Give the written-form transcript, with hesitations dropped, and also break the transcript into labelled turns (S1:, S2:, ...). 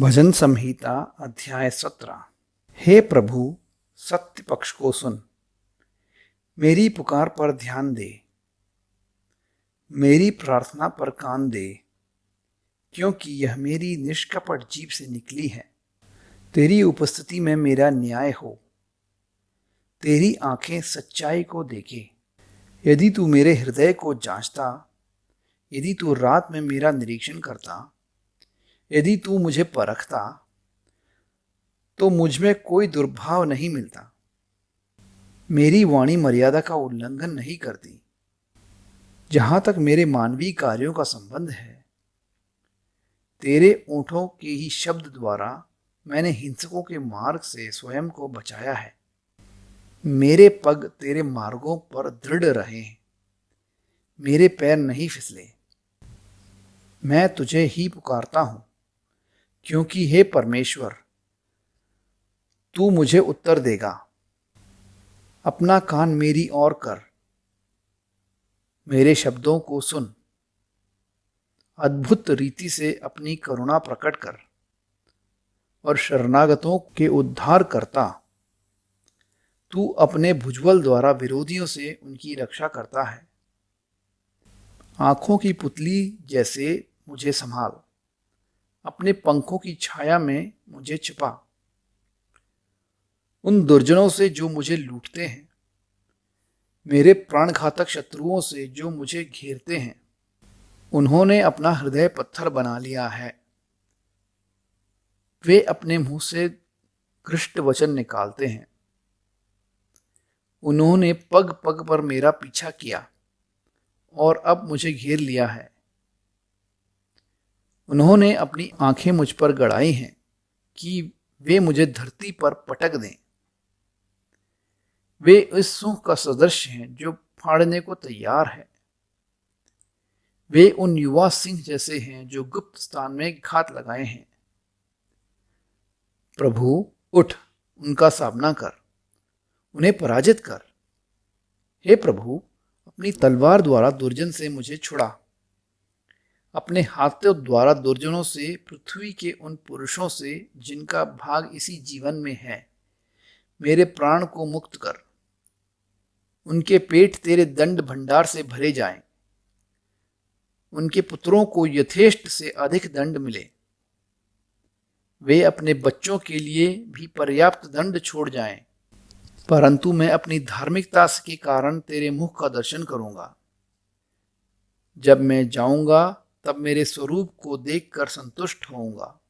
S1: भजन संहिता अध्याय 17। हे प्रभु, सत्य पक्ष को सुन, मेरी पुकार पर ध्यान दे, मेरी प्रार्थना पर कान दे, क्योंकि यह मेरी निष्कपट जीभ से निकली है। तेरी उपस्थिति में मेरा न्याय हो, तेरी आंखें सच्चाई को देखे। यदि तू मेरे हृदय को जांचता, यदि तू रात में मेरा निरीक्षण करता, यदि तू मुझे परखता, तो मुझ में कोई दुर्भाव नहीं मिलता। मेरी वाणी मर्यादा का उल्लंघन नहीं करती। जहां तक मेरे मानवीय कार्यों का संबंध है, तेरे ओंठों के ही शब्द द्वारा मैंने हिंसकों के मार्ग से स्वयं को बचाया है। मेरे पग तेरे मार्गों पर दृढ़ रहे, मेरे पैर नहीं फिसले। मैं तुझे ही पुकारता हूं, क्योंकि हे परमेश्वर, तू मुझे उत्तर देगा। अपना कान मेरी ओर कर, मेरे शब्दों को सुन। अद्भुत रीति से अपनी करुणा प्रकट कर और शरणागतों के उद्धार करता। तू अपने भुजबल द्वारा विरोधियों से उनकी रक्षा करता है। आंखों की पुतली जैसे मुझे संभाल, अपने पंखों की छाया में मुझे छिपा। उन दुर्जनों से जो मुझे लूटते हैं, मेरे प्राणघातक शत्रुओं से जो मुझे घेरते हैं, उन्होंने अपना हृदय पत्थर बना लिया है। वे अपने मुंह से घृष्ट वचन निकालते हैं। उन्होंने पग पग पर मेरा पीछा किया और अब मुझे घेर लिया है। उन्होंने अपनी आंखें मुझ पर गड़ाई हैं कि वे मुझे धरती पर पटक दें। वे इस सूह का सदृश हैं जो फाड़ने को तैयार है। वे उन युवा सिंह जैसे हैं जो गुप्त स्थान में घात लगाए हैं। प्रभु, उठ, उनका सामना कर, उन्हें पराजित कर। हे प्रभु, अपनी तलवार द्वारा दुर्जन से मुझे छुड़ा। अपने हाथों द्वारा दुर्जनों से, पृथ्वी के उन पुरुषों से जिनका भाग इसी जीवन में है, मेरे प्राण को मुक्त कर। उनके पेट तेरे दंड भंडार से भरे जाएं। उनके पुत्रों को यथेष्ट से अधिक दंड मिले। वे अपने बच्चों के लिए भी पर्याप्त दंड छोड़ जाएं। परंतु मैं अपनी धार्मिकता के कारण तेरे मुख का दर्शन करूंगा। जब मैं जाऊंगा, तब मेरे स्वरूप को देखकर संतुष्ट होऊंगा।